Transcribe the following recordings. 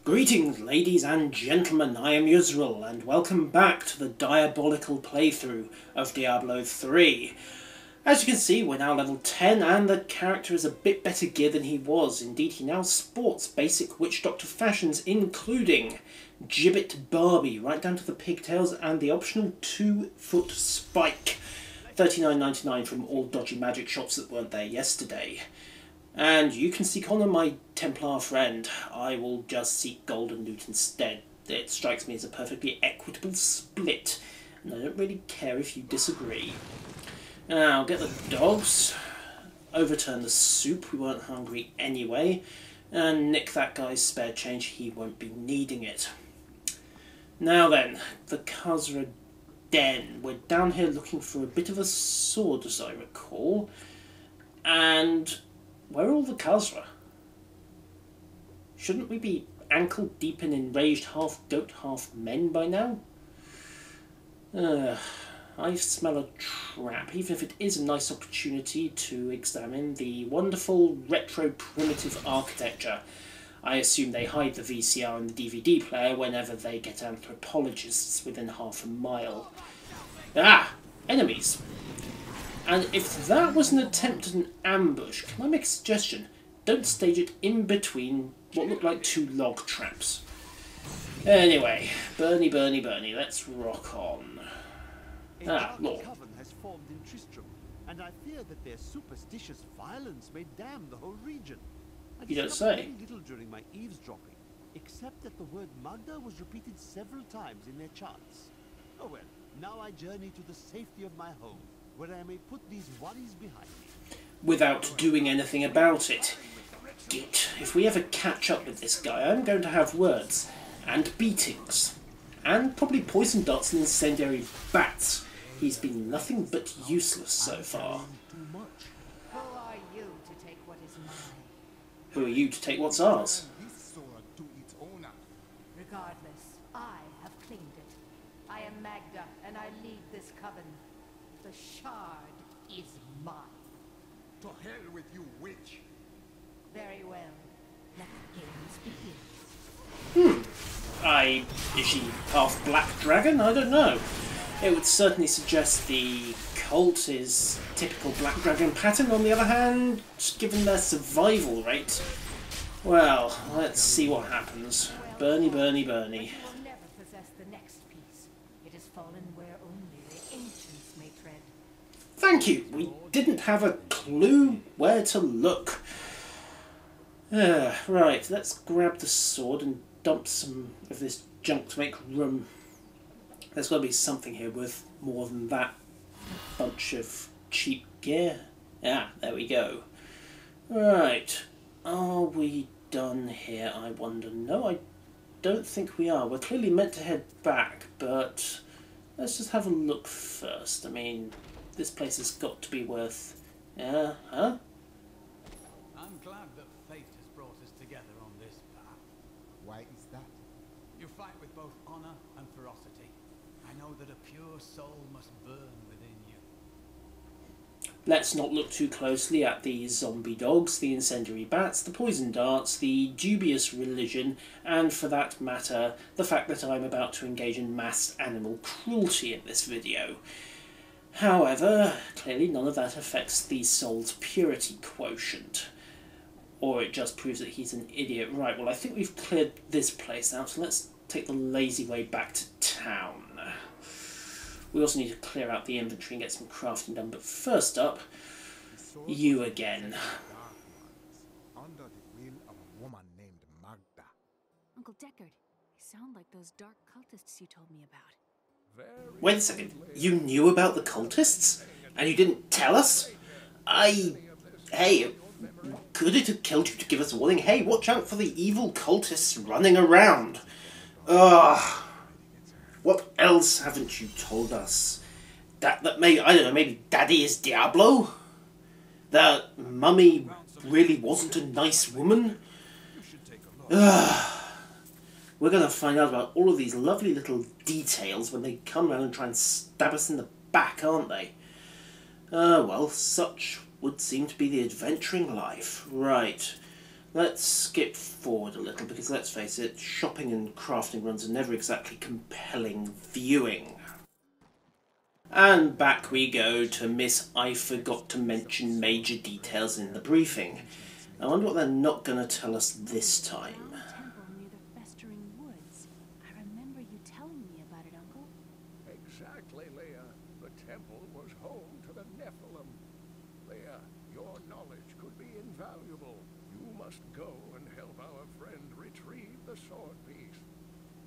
Greetings, ladies and gentlemen, I am Yuzral, and welcome back to the Diabolical playthrough of Diablo 3. As you can see, we're now level 10, and the character is a bit better gear than he was. Indeed, he now sports basic Witch Doctor fashions, including Gibbet Barbie, right down to the pigtails, and the optional 2-foot spike. $39.99 from all dodgy magic shops that weren't there yesterday. And you can seek honour, my Templar friend. I will just seek golden loot instead. It strikes me as a perfectly equitable split, and I don't really care if you disagree. Now, get the dogs, overturn the soup, we weren't hungry anyway, and nick that guy's spare change, he won't be needing it. Now then, the Khazra Den. We're down here looking for a bit of a sword, as I recall, and where are all the Khazra? Shouldn't we be ankle deep in enraged half-goat, half-men by now? I smell a trap, even if it is a nice opportunity to examine the wonderful retro-primitive architecture. I assume they hide the VCR and the DVD player whenever they get anthropologists within half a mile. Ah! Enemies! And if that was an attempt at an ambush, can I make a suggestion? Don't stage it in between what look like two log traps. Anyway, Bernie, let's rock on. Lord. Coven has formed in Tristram, and I fear that their superstitious violence may damn the whole region. You don't say. Very little during my eavesdropping, except that the word Magda was repeated several times in their charts. Oh well, now I journey to the safety of my home, where I may put these worries behind me. Without doing anything about it. Git, if we ever catch up with this guy, I'm going to have words. And beatings. And probably poison darts and incendiary bats. He's been nothing but useless so far. Who are you to take what is mine? Who are you to take what's ours? Regardless, I have claimed it. I am Magda, and I lead this coven. The shard is mine. To hell with you, witch! Very well. Let the games begin. Is she half black dragon? I don't know. It would certainly suggest the cult is typical black dragon pattern. On the other hand, given their survival rate, well, let's see what happens. Bernie. I will never possess the next piece. It has fallen where only the ancients may tread. Thank you. We didn't have a clue where to look. Right, let's grab the sword and dump some of this junk to make room. There's got to be something here worth more than that bunch of cheap gear. Ah, there we go. Right, are we done here, I wonder? No, I don't think we are. We're clearly meant to head back, but let's just have a look first. I mean, this place has got to be worth... huh? I'm glad that fate has brought us together on this path. Why is that? You fight with both honor and ferocity. I know that a pure soul must burn within you. Let's not look too closely at the zombie dogs, the incendiary bats, the poison darts, the dubious religion, and for that matter, the fact that I'm about to engage in mass animal cruelty in this video. However, clearly none of that affects the soul's purity quotient. Or it just proves that he's an idiot. Right, well I think we've cleared this place out, so let's take the lazy way back to town. We also need to clear out the inventory and get some crafting done, but first up, you again. Under the will of a woman named Magda. Uncle Deckard, you sound like those dark cultists you told me about. Wait a second, you knew about the cultists? And you didn't tell us? Hey, could it have killed you to give us a warning? Hey, watch out for the evil cultists running around. Ugh. What else haven't you told us? That maybe, I don't know, maybe Daddy is Diablo? That Mummy really wasn't a nice woman? Ugh. We're going to find out about all of these lovely little details when they come around and try and stab us in the back, aren't they? Well, such would seem to be the adventuring life. Right. let's skip forward a little, because let's face it, shopping and crafting runs are never exactly compelling viewing. And back we go to Miss I forgot to mention major details in the briefing. I wonder what they're not going to tell us this time. Temple near the festering woods. I remember you telling me about it, Uncle. Exactly, Leah. The temple was home to the Nephilim. Leah, your knowledge could be invaluable. You must go and help our friend retrieve the sword piece.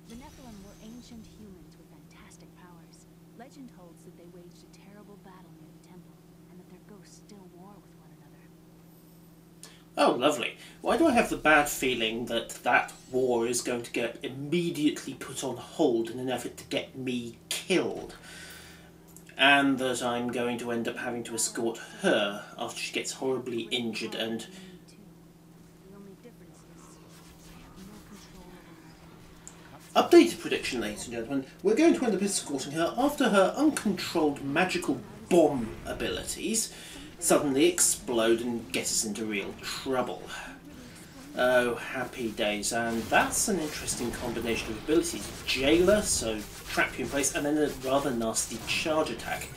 The Nephilim were ancient humans with fantastic powers. Legend holds that they waged a terrible battle near the temple, and that their ghosts still war with one another. Oh, lovely. Why do I have the bad feeling that that war is going to get immediately put on hold in an effort to get me killed? And that I'm going to end up having to escort her after she gets horribly injured and... The only difference is I have no control over her. Updated prediction, ladies and gentlemen. We're going to end up escorting her after her uncontrolled magical bomb abilities suddenly explode and get us into real trouble. Oh, happy days. And that's an interesting combination of abilities. Jailer, so trap you in place, and then a rather nasty charge attack.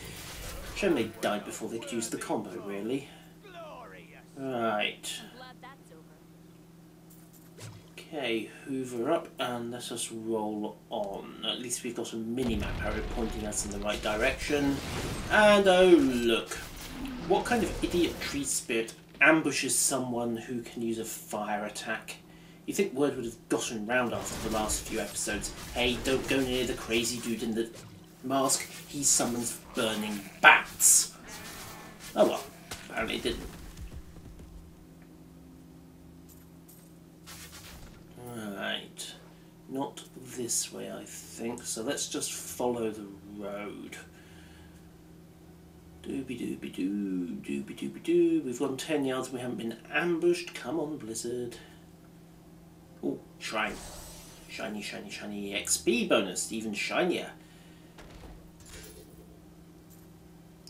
Shame they died before they could use the combo, really. Right. Glad that's over. Okay, hoover up and let us roll on. At least we've got a mini-map arrow pointing us in the right direction. And oh look, what kind of idiot tree spirit ambushes someone who can use a fire attack? You think word would have gotten round after the last few episodes. Hey, don't go near the crazy dude in the mask, he summons burning bats. Oh well, apparently it didn't. Right, not this way I think, so let's just follow the road. Dooby-dooby-doo, dooby-dooby-doo. We've gone 10 yards and we haven't been ambushed. Come on, Blizzard. Oh, shrine. Shiny, shiny, shiny. XP bonus, even shinier.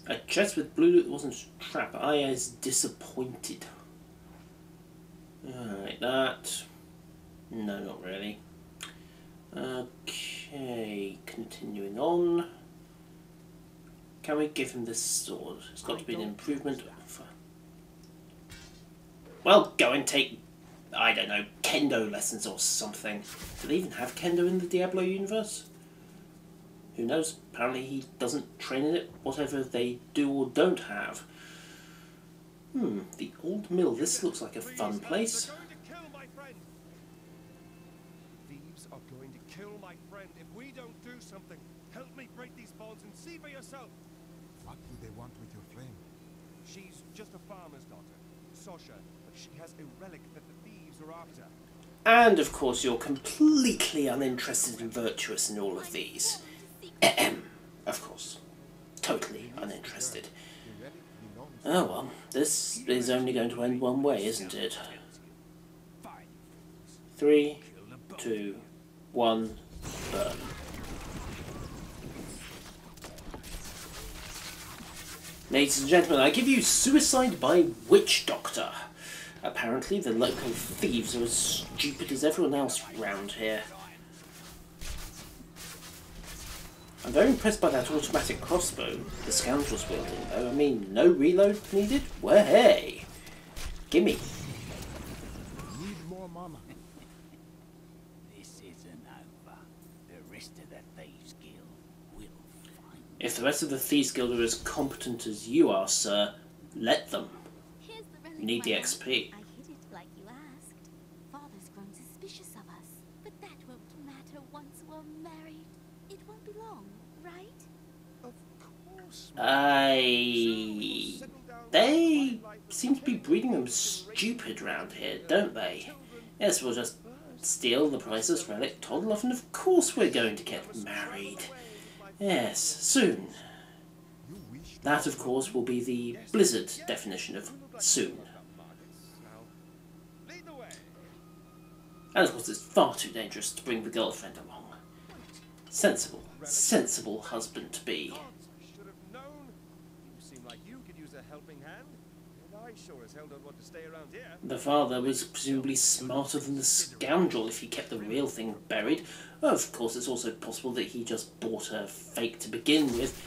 A chest with blue loot that wasn't a trap. I is disappointed. Alright, that. No, not really. Okay, continuing on. Can we give him this sword? It's got to be an improvement. Well, go and take, I don't know, kendo lessons or something. Do they even have kendo in the Diablo universe? Who knows? Apparently he doesn't train in it, whatever they do or don't have. The old mill. This looks like a fun place. Thieves are going to kill my friend if we don't do something. Help me break these bonds and see for yourself. What do they want with your flame? She's just a farmer's daughter, Sasha, but she has a relic that the thieves are after. And of course you're completely uninterested and virtuous in all of these. Of course. Totally uninterested. Oh well, this is only going to end one way, isn't it? 3, 2, 1, burn. Ladies and gentlemen, I give you Suicide by Witch Doctor. Apparently the local thieves are as stupid as everyone else round here. I'm very impressed by that automatic crossbow the scoundrel's wielding though. I mean, no reload needed? Well, hey! Gimme! Need more mama. This isn't over. The rest of the Thieves Guild will find. If the rest of the Thieves Guild are as competent as you are, sir, let them. Here's the relic, Need the my lord. XP. I hid it like you asked. Father's grown suspicious of us, but that won't matter once we're married. It won't be long, right? Of course. They seem to be breeding them stupid round here, don't they? Yes, we'll just steal the priceless relic, toddle off, and of course we're going to get married. Yes, soon. That, of course, will be the Blizzard definition of soon. And of course it's far too dangerous to bring the girlfriend along. Sensible, sensible husband to be. I should have known. You seem like you could use a helping hand. And I sure as hell don't want to stay around here. The father was presumably smarter than the scoundrel if he kept the real thing buried. Of course, it's also possible that he just bought a fake to begin with.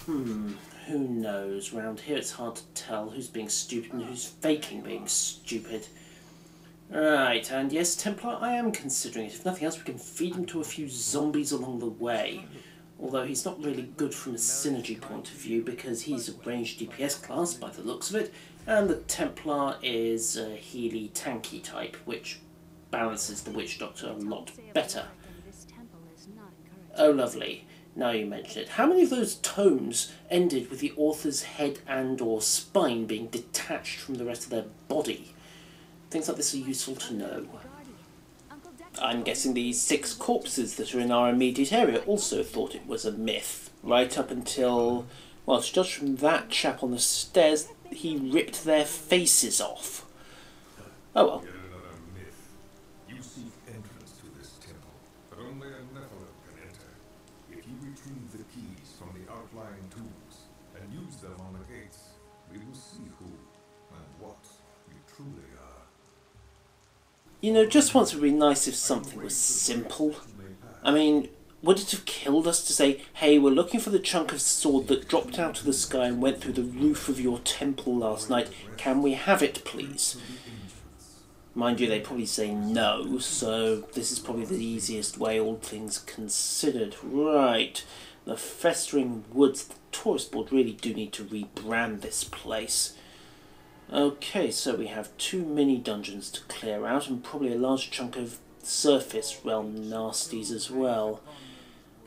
Who knows? Round here it's hard to tell who's being stupid and who's faking being stupid. Right, and yes, Templar, I am considering it. If nothing else, we can feed him to a few zombies along the way. Although he's not really good from a synergy point of view because he's a ranged DPS class by the looks of it, and the Templar is a Healy tanky type, which balances the Witch Doctor a lot better. Oh lovely, now you mention it. How many of those tomes ended with the author's head and or spine being detached from the rest of their body? Things like this are useful to know. I'm guessing the 6 corpses that are in our immediate area also thought it was a myth, right up until, well, to judge from that chap on the stairs, he ripped their faces off. Oh well. Yet another myth. You seek entrance to this temple, but only a Nephilim can enter. If you retrieve the keys from the outlying tombs and use them on the gates, we will see who and what you truly are. You know, just once it would be nice if something was simple. I mean, would it have killed us to say, hey, we're looking for the chunk of sword that dropped out of the sky and went through the roof of your temple last night. Can we have it, please? Mind you, they probably say no, so this is probably the easiest way, all things considered. Right, the Festering Woods, the tourist board really do need to rebrand this place. Okay, so we have 2 mini dungeons to clear out and probably a large chunk of surface realm nasties as well.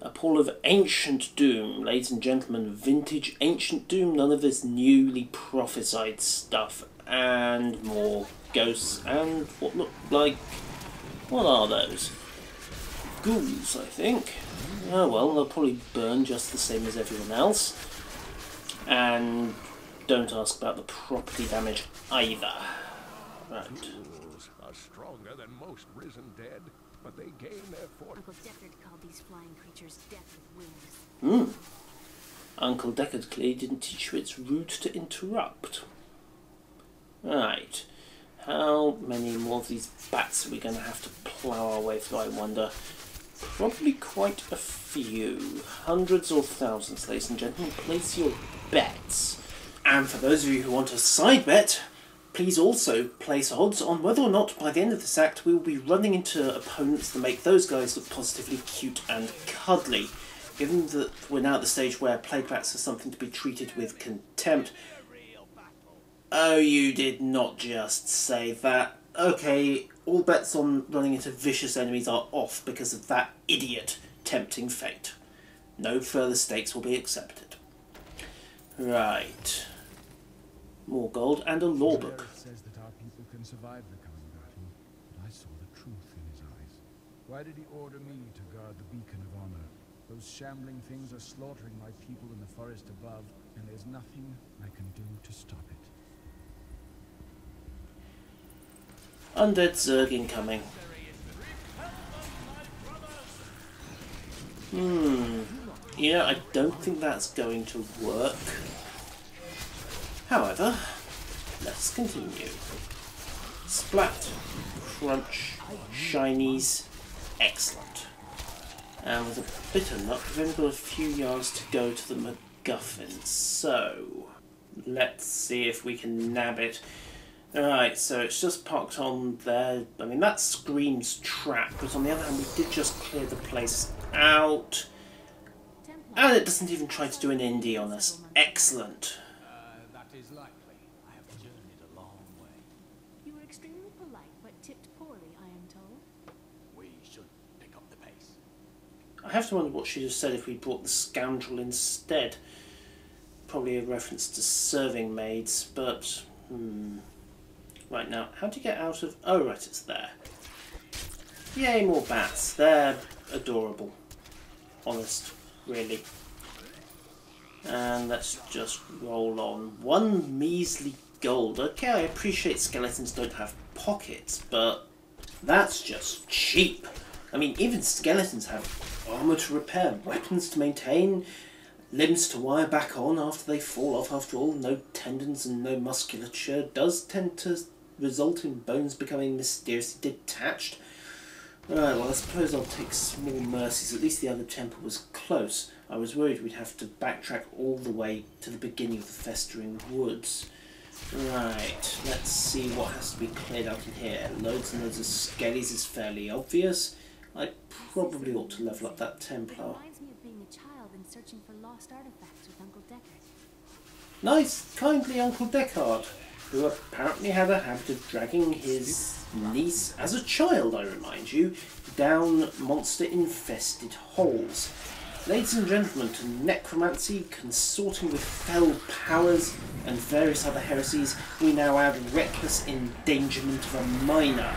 A pool of ancient doom, ladies and gentlemen, vintage ancient doom, none of this newly prophesied stuff, and more ghosts and what look like, what are those? Ghouls, I think. Oh well, they'll probably burn just the same as everyone else. And don't ask about the property damage either. Right. Ghouls are stronger than most risen dead, but they gain their fortune. Uncle Deckard called these flying creatures death with wings. Uncle Deckard clearly didn't teach you it's rude to interrupt. Right. How many more of these bats are we going to have to plough our way through, I wonder? Probably quite a few. Hundreds or thousands, ladies and gentlemen. Place your bets. And for those of you who want a side bet, please also place odds on whether or not by the end of this act we will be running into opponents that make those guys look positively cute and cuddly. Given that we're now at the stage where plague bats are something to be treated with contempt. Oh, you did not just say that. Okay, all bets on running into vicious enemies are off because of that idiot tempting fate. No further stakes will be accepted. Right. More gold and a law book. Says that our people can survive the coming battle, but I saw the truth in his eyes. Why did he order me to guard the beacon of honor? Those shambling things are slaughtering my people in the forest above, and there's nothing I can do to stop it. Undead Zerg incoming. Yeah, I don't think that's going to work. However, let's continue. Splat, crunch, shinies, excellent. And with a bit of luck, we've only got a few yards to go to the MacGuffins. So, let's see if we can nab it. Alright, so it's just parked on there. I mean, that screams trap, but on the other hand, we did just clear the place out. And it doesn't even try to do an indie on us. Excellent. That is likely. I have journeyed a long way. You were extremely polite, but tipped poorly, I am told. We should pick up the pace. I have to wonder what she'd have said if we brought the scoundrel instead. Probably a reference to serving maids, but... Right, now, how do you get out of... Oh, right, it's there. Yay, more bats. They're adorable. Honest, really. And let's just roll on. 1 measly gold. Okay, I appreciate skeletons don't have pockets, but that's just cheap. I mean, even skeletons have armour to repair, weapons to maintain, limbs to wire back on after they fall off. After all, no tendons and no musculature does tend to result in bones becoming mysteriously detached. Right, well I suppose I'll take small mercies. At least the other temple was close. I was worried we'd have to backtrack all the way to the beginning of the festering woods. Right, let's see what has to be cleared out in here. Loads and loads of skellies is fairly obvious. I probably ought to level up that Templar. It reminds me of being a child and searching for lost artifacts with Uncle Deckard. Nice, kindly Uncle Deckard, who apparently had a habit of dragging his niece, as a child I remind you, down monster-infested holes. Ladies and gentlemen, to necromancy, consorting with fell powers, and various other heresies, we now add reckless endangerment of a minor.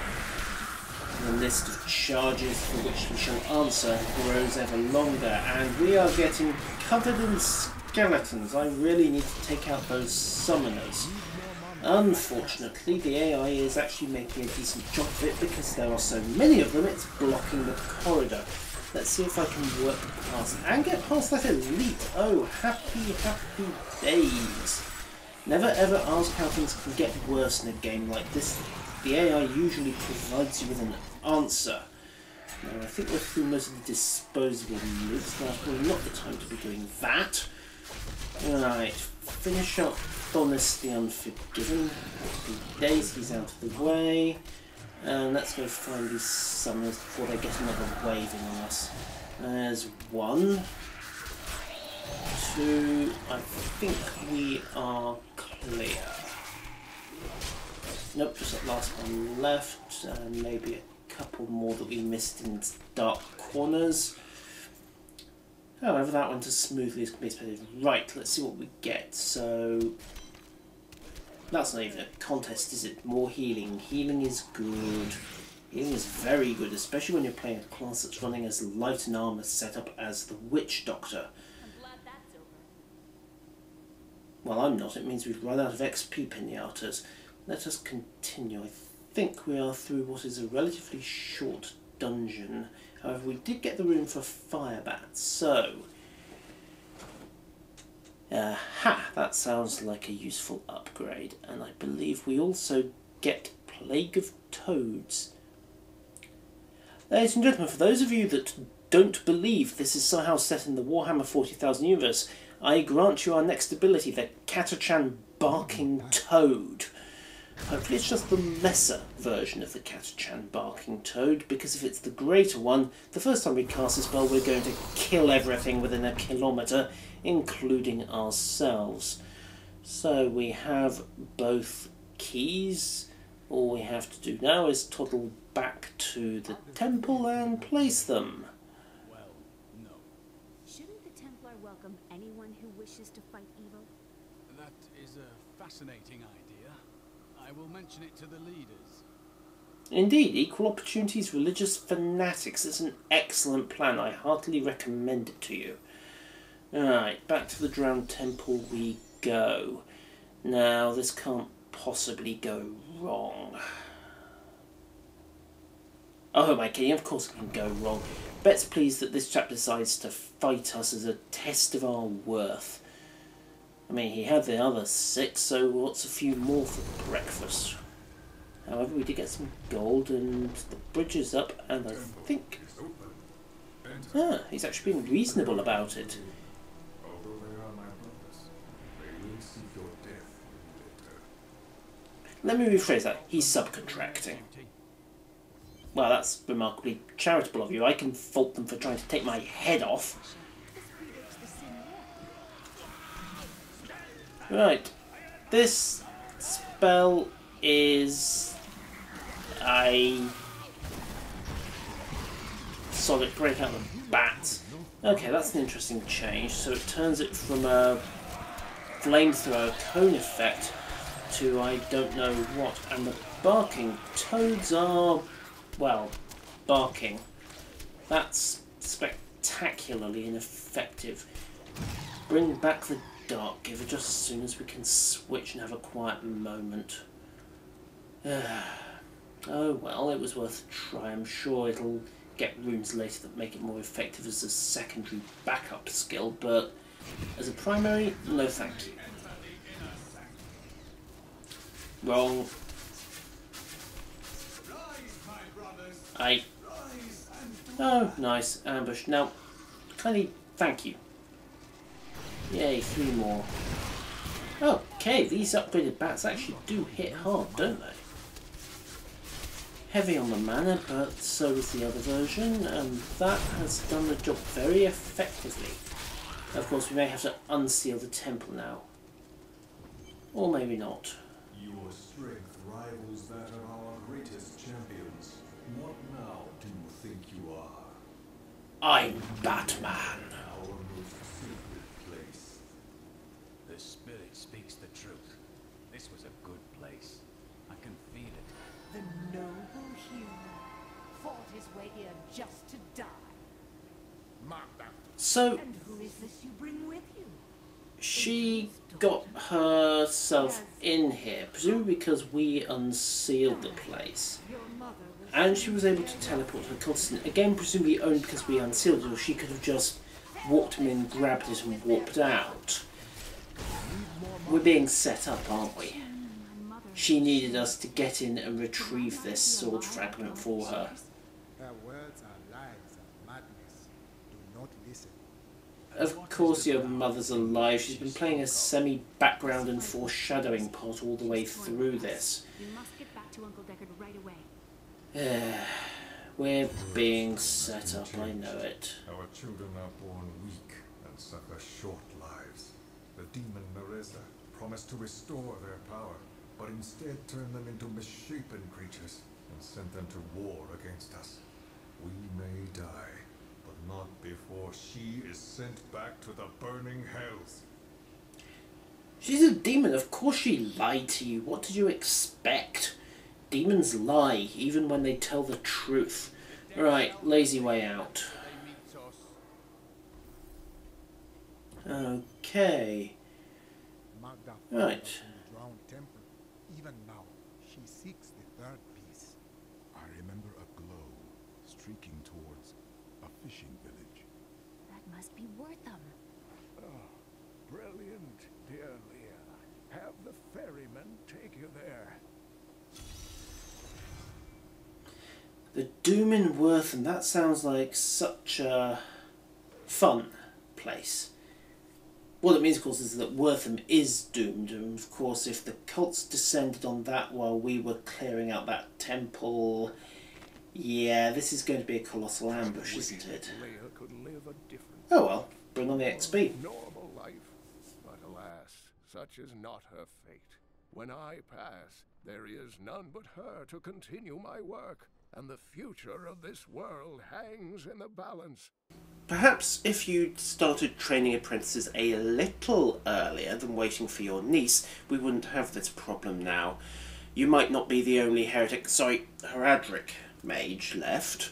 The list of charges for which we shall answer grows ever longer, and we are getting covered in skeletons. I really need to take out those summoners. Unfortunately, the AI is actually making a decent job of it because there are so many of them, it's blocking the corridor. Let's see if I can work past and get past that elite. Oh, happy, happy days. Never ever ask how things can get worse in a game like this. The AI usually provides you with an answer. Now, I think we're through most of the disposable moves. Now, probably not the time to be doing that. Right, finish up Bonus the Unforgiven. Happy days, he's out of the way. And let's go find these summoners before they get another wave in on us. There's one. Two. I think we are clear. Nope, just that last one left. And maybe a couple more that we missed in dark corners. However, that went as smoothly as can be expected. Right, let's see what we get. So, that's not even a contest, is it? More healing. Healing is good. Healing is very good, especially when you're playing a class that's running as light and armour setup as the Witch Doctor. I'm glad that's over. Well, I'm not. It means we've run out of XP pinatas. Let us continue. I think we are through what is a relatively short dungeon. However, we did get the room for fire bats, so... that sounds like a useful upgrade. And I believe we also get Plague of Toads. Ladies and gentlemen, for those of you that don't believe this is somehow set in the Warhammer 40,000 universe, I grant you our next ability, the Catachan Barking Toad. Hopefully it's just the lesser version of the Catachan Barking Toad, because if it's the greater one, the first time we cast a spell we're going to kill everything within a kilometre, including ourselves. So we have both keys. All we have to do now is toddle back to the temple and place them. Well, no. Shouldn't the Templar welcome anyone who wishes to fight evil? That is a fascinating idea. I will mention it to the leaders. Indeed, equal opportunities religious fanatics is an excellent plan. I heartily recommend it to you. Alright, back to the Drowned Temple we go. Now, this can't possibly go wrong. Oh, am I kidding? Of course it can go wrong. Bet's pleased that this chap decides to fight us as a test of our worth. I mean, he had the other 6, so what's a few more for breakfast? However, we did get some gold and the bridge is up, and I think... he's actually been reasonable about it. Although they are my brothers, they will seek your death later. Let me rephrase that. He's subcontracting. Well, that's remarkably charitable of you. I can fault them for trying to take my head off. Right. This spell is a solid break out the bat. Okay, that's an interesting change. So it turns it from a flamethrower cone effect to I don't know what. And the barking toads are, well, barking. That's spectacularly ineffective. Bring back the Dark Giver just as soon as we can switch and have a quiet moment. Oh well, it was worth a try. I'm sure it'll get runes later that make it more effective as a secondary backup skill, but As a primary, no thank you. Wrong. Oh, nice. Ambush. Now, kindly thank you. Yay, 3 more. Okay, these upgraded bats actually do hit hard, don't they? Heavy on the mana, but so is the other version, and that has done the job very effectively. Of course, we may have to unseal the temple now. Or maybe not. Your strength rivals that of our greatest champions. What now do you think you are? I'm Batman. Our most sacred place. The spirit speaks the truth. This was a good place. I can feel it. The noble hero fought his way here just to die. So, And who is this you bring with you? she got herself in here, presumably because we unsealed the place. Your mother was And she was able to teleport her cultist in. Again, presumably only because we unsealed it, or she could have just walked him in, grabbed it and warped out. We're being set up, aren't we? She needed us to get in and retrieve this sword fragment for her. Her words are lies and madness. Do not listen. Of course your mother's alive. She's been playing a semi-background and foreshadowing part all the way through this. We must get back to Uncle Deckard right away. We're being set up, I know it. Our children are born weak and suffer short lives. The demon Nereza promised to restore their power, but instead turned them into misshapen creatures and sent them to war against us. We may die, but not before she is sent back to the burning hells. She's a demon, of course she lied to you. What did you expect? Demons lie, even when they tell the truth. Right, lazy way out. Okay. Magda Right. in the drowned temple. Even now, she seeks the third piece. I remember a glow streaking towards a fishing village. That must be Wortham. Brilliant, dear Leah. Have the ferryman take you there. The Doom in Wortham, that sounds like such a fun place. What it means, of course, is that Wortham is doomed, and of course if the cults descended on that while we were clearing out that temple, yeah, this is going to be a colossal ambush, isn't it? Leah could live a different Oh well, bring on the XP. normal life. But alas, such is not her fate. When I pass, there is none but her to continue my work, and the future of this world hangs in the balance. Perhaps if you'd started training apprentices a little earlier than waiting for your niece, we wouldn't have this problem now. You might not be the only Heradric mage left.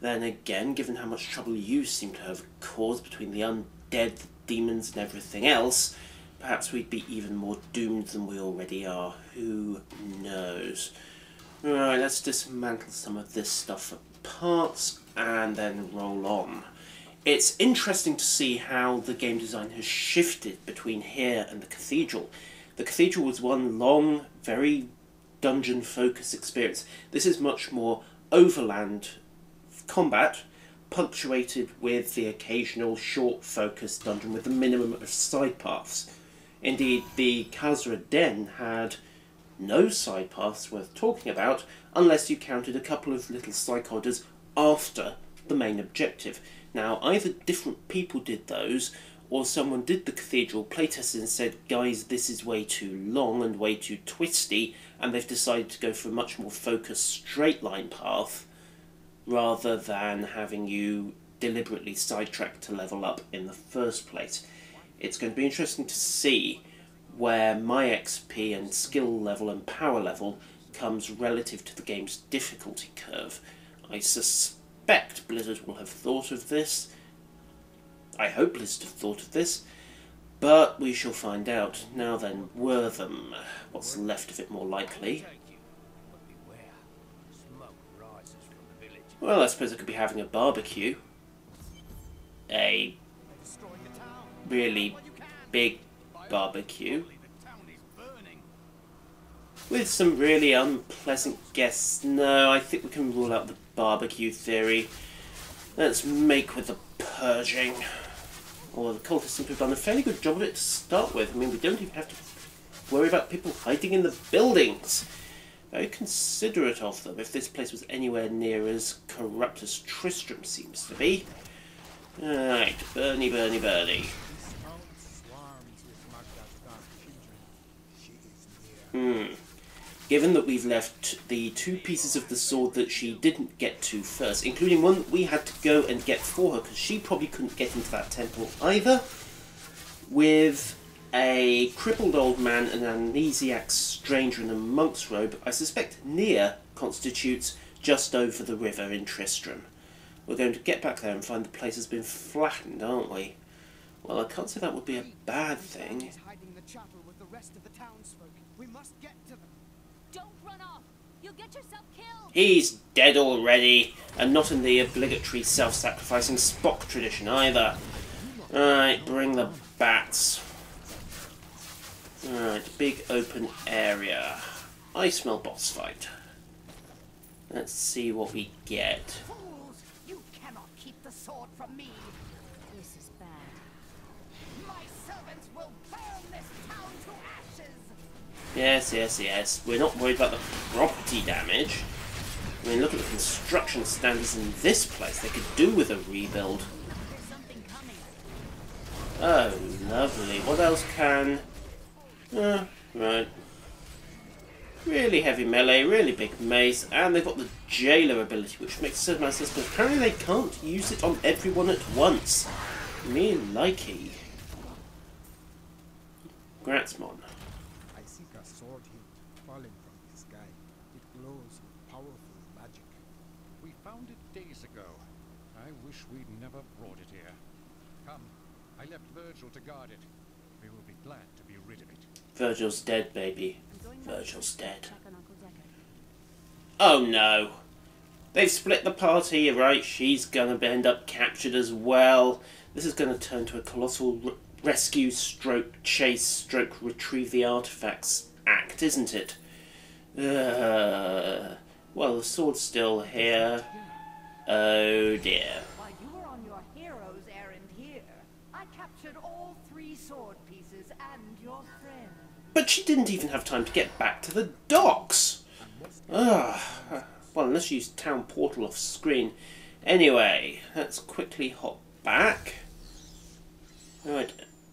Then again, given how much trouble you seem to have caused between the undead, the demons and everything else, perhaps we'd be even more doomed than we already are. Who knows? Right, let's dismantle some of this stuff for parts and then roll on. It's interesting to see how the game design has shifted between here and the cathedral. The cathedral was one long, very dungeon-focused experience. This is much more overland combat, punctuated with the occasional short-focused dungeon with the minimum of side paths. Indeed, the Khazra Den had no side paths worth talking about, unless you counted a couple of little side corridors after the main objective. Now, either different people did those, or someone did the cathedral, playtested and said, guys, this is way too long and way too twisty, and they've decided to go for a much more focused straight line path, rather than having you deliberately sidetrack to level up in the first place. It's going to be interesting to see where my XP and skill level and power level comes relative to the game's difficulty curve. I suspect Blizzard will have thought of this. I hope Blizzard have thought of this, but we shall find out. Now then, Wortham. What's left of it more likely? Well, I suppose I could be having a barbecue. really big barbecue with some really unpleasant guests. No, I think we can rule out the barbecue theory. Let's make with the purging. Although the cultists seem to have done a fairly good job of it to start with. I mean, we don't even have to worry about people hiding in the buildings. Very considerate of them, if this place was anywhere near as corrupt as Tristram seems to be. Alright, Bernie, Bernie, Bernie. Given that we've left the 2 pieces of the sword that she didn't get to first, including one that we had to go and get for her, because she probably couldn't get into that temple either, with a crippled old man, an amnesiac stranger in a monk's robe, I suspect Nia constitutes just over the river in Tristram. We're going to get back there and find the place has been flattened, aren't we? Well, I can't say that would be a bad thing. Hiding the chapel with the rest of the townsfolk. We must get to them. Don't run off! You'll get yourself killed! He's dead already, and not in the obligatory self-sacrificing Spock tradition either. Alright, bring the bats. Alright, big open area. I smell boss fight. Let's see what we get. Fools! You cannot keep the sword from me! This is bad. My servants will burn this town to ashes! Yes, yes, yes. We're not worried about the property damage. I mean, look at the construction standards in this place. They could do with a rebuild. There's something coming. Oh, lovely. What else can... right. Really heavy melee, really big mace, and they've got the jailer ability, which makes certain amount of sense, but apparently they can't use it on everyone at once. Me likey. Gratsmon. I see a sword hilt falling from the sky. It glows with powerful magic. We found it days ago. I wish we'd never brought it here. Come, I left Virgil to guard it. We will be glad to be rid of it. Virgil's dead, baby. Virgil's dead. Oh no. They've split the party, you're right. She's gonna end up captured as well. This is gonna turn to a colossal rescue stroke chase stroke retrieve the artifacts act, isn't it? Well, the sword's still here. Oh dear. While you were on your hero's errand here, I captured all 3 sword pieces and your friend. But she didn't even have time to get back to the docks. Well, unless you use town portal off screen. Anyway, let's quickly hop back. Alright,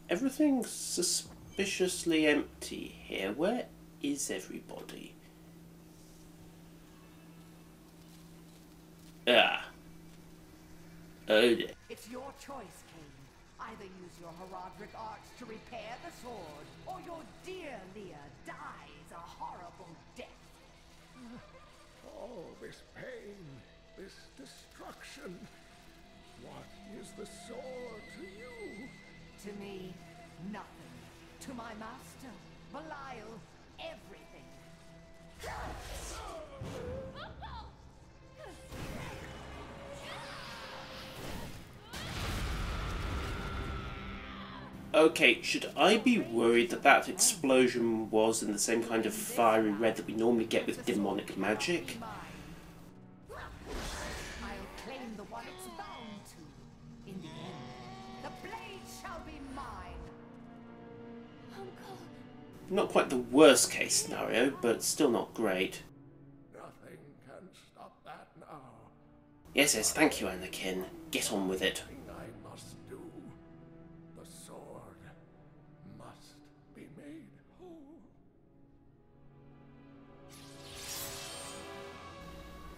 everything's suspiciously empty here. Where is everybody? Oh dear. It's your choice, Cain. Either use your heraldric arts to repair the sword, or your dear Leah dies a horrible death. All this pain, this destruction. What is the sword to you? To me, nothing. To my master, Belial, everything. Okay, should I be worried that that explosion was in the same kind of fiery red that we normally get with demonic magic? I'll claim the one it's bound to. In the end, the blade shall be mine. Uncle. Not quite the worst case scenario, but still not great. Nothing can stop that now. Yes, yes, thank you, Anakin. Get on with it. I must do. The sword must be made whole.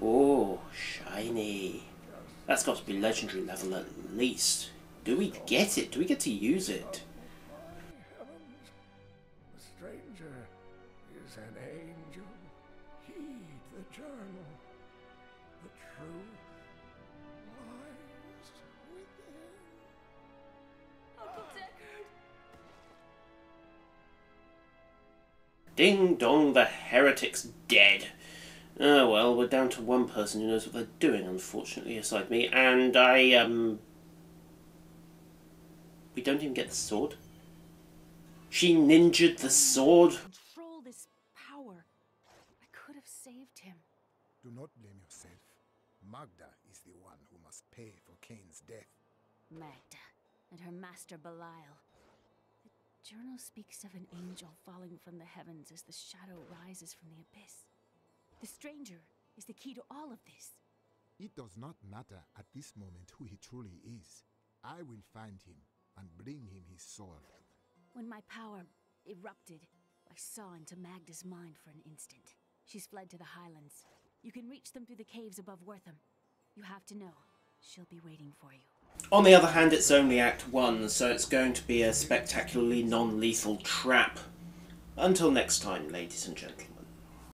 Oh, shiny. That's got to be legendary level at least. Do we get it? Do we get to use it? Heavens, the stranger is an angel. Heed the journal. The truth lies within. Uncle Deckard. Ding dong, the heretic's dead. Oh well, we're down to one person who knows what they're doing, unfortunately, aside me, and We don't even get the sword. She ninja'd the sword. Control this power. I could have saved him. Do not blame yourself. Magda is the one who must pay for Cain's death. Magda and her master Belial. The journal speaks of an angel falling from the heavens as the shadow rises from the abyss. The stranger is the key to all of this. It does not matter at this moment who he truly is. I will find him and bring him his sword. When my power erupted, I saw into Magda's mind for an instant. She's fled to the highlands. You can reach them through the caves above Wortham. You have to know, she'll be waiting for you. On the other hand, it's only Act 1, so it's going to be a spectacularly non-lethal trap. Until next time, ladies and gentlemen.